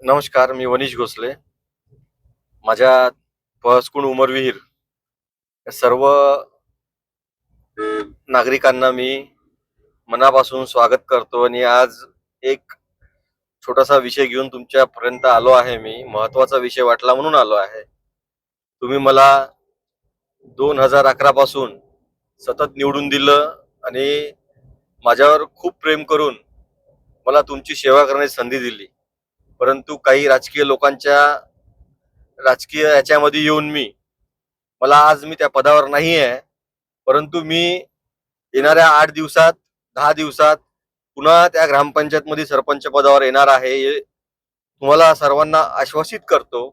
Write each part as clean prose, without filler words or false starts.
नमस्कार, मी वनीश भोसले. माझ्या पळसखुंड उमरविहीर या सर्व नागरिकांना मी मनापासून स्वागत करतो आणि आज एक छोटासा विषय घेऊन तुमच्यापर्यंत आलो आहे. मी महत्वाचा विषय वाटला म्हणून आलो आहे. तुम्ही मला 2011 पासून सतत निवडून दिलं आणि माझ्यावर खूप प्रेम करून मला तुमची सेवा करण्याची संधी दिली. परंतु काही राजकीय लोकांच्या राजकीय याच्यामध्ये येऊन मला आज मी त्या पदावर नाही आहे. परंतु मी येणाऱ्या 8 दिवसात 10 दिवसात पुन्हा त्या ग्रामपंचायत मध्ये सरपंच पदावर येणार आहे. हे तुम्हाला सर्वांना आश्वासित करतो.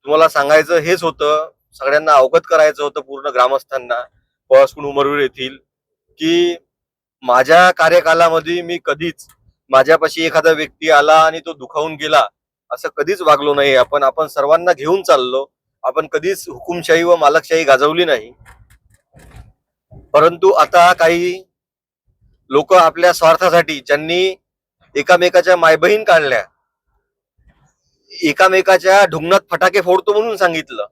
तुम्हाला सांगायचं हेच होतं, सगळ्यांना अवगत करायचं होतं पूर्ण ग्रामस्थांना पळसखुंड उमरवीर येथील, की माझ्या कार्यकालामध्ये मी कधीच माझ्यापाशी एखादा व्यक्ती आला आणि तो दुखावून गेला असं कधीच वागलो नाही. आपण सर्वांना घेऊन चाललो. आपण कधीच हुकुमशाही व मालकशाही गाजवली नाही. परंतु आता काही लोक आपल्या स्वार्थासाठी ज्यांनी एकामेकाच्या मायबहीण काढल्या, एकामेकाच्या ढुंगणात फटाके फोडतो म्हणून सांगितलं,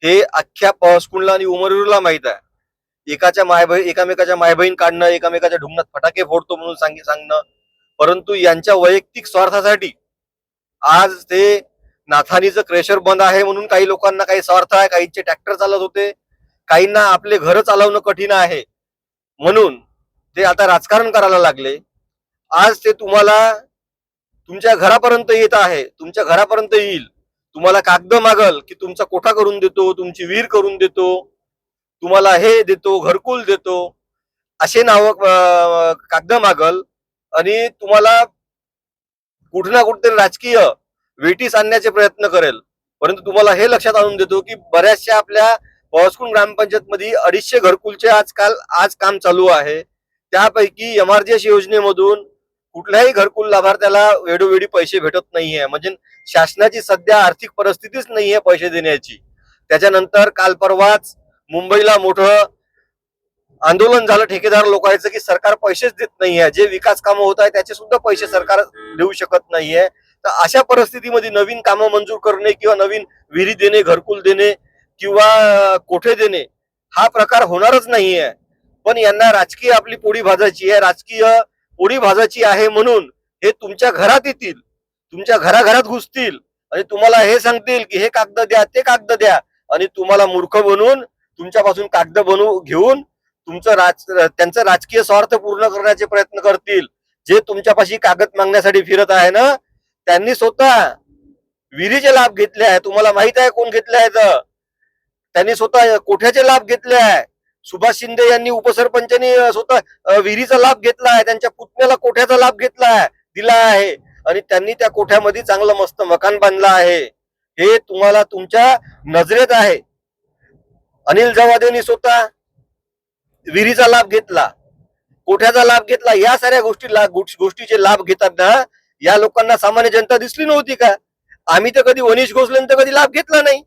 हे अख्ख्या पळसखुंडला आणि उमरविरला माहित आहे. एकामेकाच्या मायबहीण काढणं, एकामेकाच्या ढुंगणात फटाके फोडतो म्हणून सांगणं, परंतु यांच्या वैयक्तिक स्वार्थासाठी आज ते नाथानीचं क्रेशर बंद आहे म्हणून काही लोकांना काही स्वार्थ आहे. काहींचे ट्रॅक्टर चालत होते, काहींना आपले घर चालवणं कठीण आहे म्हणून ते आता राजकारण करायला लागले. आज ते तुम्हाला तुमच्या घरापर्यंत येत आहे, तुमच्या घरापर्यंत येईल, तुम्हाला कागद मागल की तुमचा कोठा करून देतो, तुमची विहीर करून देतो, तुम्हाला हे देतो, घरकुल देतो, असे नाव कागद मागल आणि तुम्हाला कुठे ना कुठेतरी राजकीय वेटीस आणण्याचे प्रयत्न करेल. परंतु तुम्हाला हे लक्षात आणून देतो की बऱ्याचशा आपल्या पळसखुंड ग्रामपंचायत मध्ये 250 घरकुलचे आज काम चालू आहे. त्यापैकी MRGS योजनेमधून कुठल्याही घरकुल लाभार्थ्याला वेळोवेळी पैसे भेटत नाहीये. म्हणजे शासनाची सध्या आर्थिक परिस्थितीच नाहीये पैसे देण्याची. त्याच्यानंतर काल परवाच मुंबईला मोठं आंदोलन झालं ठेकेदार लोकांचं की सरकार पैसेच देत नाहीये. जे विकास कामं होत आहे त्याचे सुद्धा पैसे सरकार देऊ शकत नाहीये. तर अशा परिस्थितीमध्ये नवीन कामं मंजूर करणे किंवा नवीन विहिरी देणे, घरकुल देणे किंवा कोठे देणे हा प्रकार होणारच नाहीये. पण यांना राजकीय आपली पोळी भाजायची आहे, राजकीय पोळी भाजायची आहे म्हणून हे तुमच्या घरात येतील, तुमच्या घराघरात घुसतील आणि तुम्हाला हे सांगतील की हे कागद द्या, ते कागद द्या आणि तुम्हाला मूर्ख बनवून तुमच्यापासून कागद बनवू घेऊन त्यांचं राजकीय स्वार्थ पूर्ण करण्याचे प्रयत्न करतील. जे तुमच्यापाशी कागद मागण्यासाठी फिरत आहे ना, त्यांनी स्वतः विहिरीचे लाभ घेतले आहे. तुम्हाला माहित आहे कोण घेतले आहेत. त्यांनी स्वतः कोठ्याचे लाभ घेतले आहे. सुभाष शिंदे यांनी उपसरपंचांनी स्वतः विहिरीचा लाभ घेतला आहे. त्यांच्या पुतण्याला कोठ्याचा लाभ घेतला आहे, दिला आहे आणि त्यांनी त्या कोठ्यामध्ये चांगलं मस्त मकान बांधलं आहे. हे तुम्हाला तुमच्या नजरेत आहे. अनिल जवादेनी स्वतः विहिरीचा लाभ घेतला, कोठ्याचा लाभ घेतला. या साऱ्या गोष्टीचे लाभ घेताना या लोकांना सामान्य जनता दिसली नव्हती का? आम्ही तर कधी वनीश भोसलेंचा कधी लाभ घेतला नाही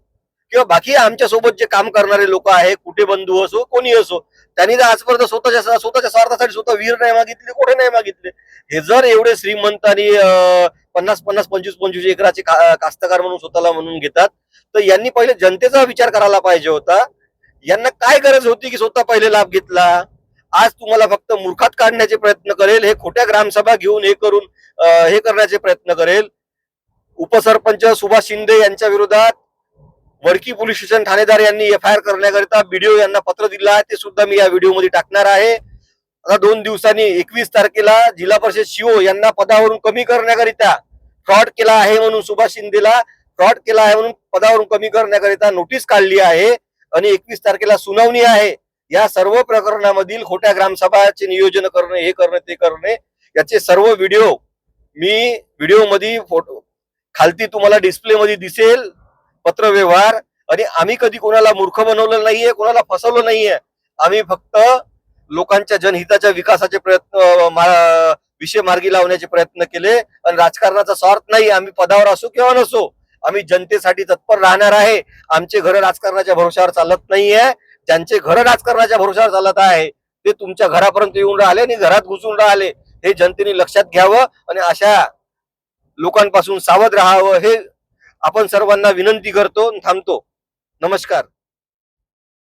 किंवा बाकी आमच्या सोबत जे काम करणारे लोक आहे, कुठे बंधू असो कोणी असो, त्यांनी तर आजपर्यंत स्वतःच्या स्वार्थासाठी स्वतः विहीर नाही मागितले, कोठे नाही मागितले. हे जर एवढे श्रीमंत आणि 50-50, 25-25 एकराचे कास्तकार म्हणून स्वतःला म्हणून घेतात, तर यांनी पहिले जनतेचा विचार करायला पाहिजे होता. यांना काय गरज होती की स्वतः पहिले लाभ घेतला? आज तुम्हाला फक्त मूर्खात काढण्याचे प्रयत्न करेल. हे खोट्या ग्रामसभा घेऊन हे करून हे करण्याचे प्रयत्न करेल. उपसरपंच सुभाष शिंदे यांच्या विरोधात वडकी पोलीस स्टेशन ठाणेदार यांनी FIR करण्याकरिता BDO यांना पत्र दिलं आहे. ते सुद्धा मी या व्हिडिओ मध्ये टाकणार आहे. आता 2 दिवसांनी 21 तारखेला जिल्हा परिषद CO यांना पदावरून कमी करण्याकरिता फ्रॉड केला आहे म्हणून सुभाष शिंदेला फ्रॉड केला आहे म्हणून पदावरून कमी करण्याकरिता नोटीस काढली आहे आणि 21 तारखेला सुनावणी आहे. या सर्व प्रकरणामधील खोट्या ग्रामसभाचे नियोजन करणे, हे करणे, ते करणे, याचे सर्व व्हिडिओ मी व्हिडिओ मध्ये फोटो खालती तुम्हाला डिस्प्ले मध्ये दिसेल. पत्रव्यवहार आणि आम्ही कधी कोणाला मूर्ख बनवलं नाहीये, कोणाला फसवलं नाहीये. आम्ही फक्त लोकांच्या जनहिताच्या विकासाचे विषय मार्गी लावण्याचे प्रयत्न केले आणि राजकारणाचा स्वार्थ नाही. आम्ही पदावर असो किंवा नसो, आम्ही जनतेसाठी तत्पर राहणार आहे. आमचे घर राजकारणाच्या भरोशावर चालत नाहीये. ज्यांचे घर राजकारणाच्या भरोशावर चालत आहे ते तुमच्या घरापर्यंत येऊन राहिले आणि घरात घुसून राहिले. हे जनतेने लक्षात घ्यावं आणि अशा लोकांपासून सावध राहावं हे आपण सर्वांना विनंती करतो. थांबतो. नमस्कार.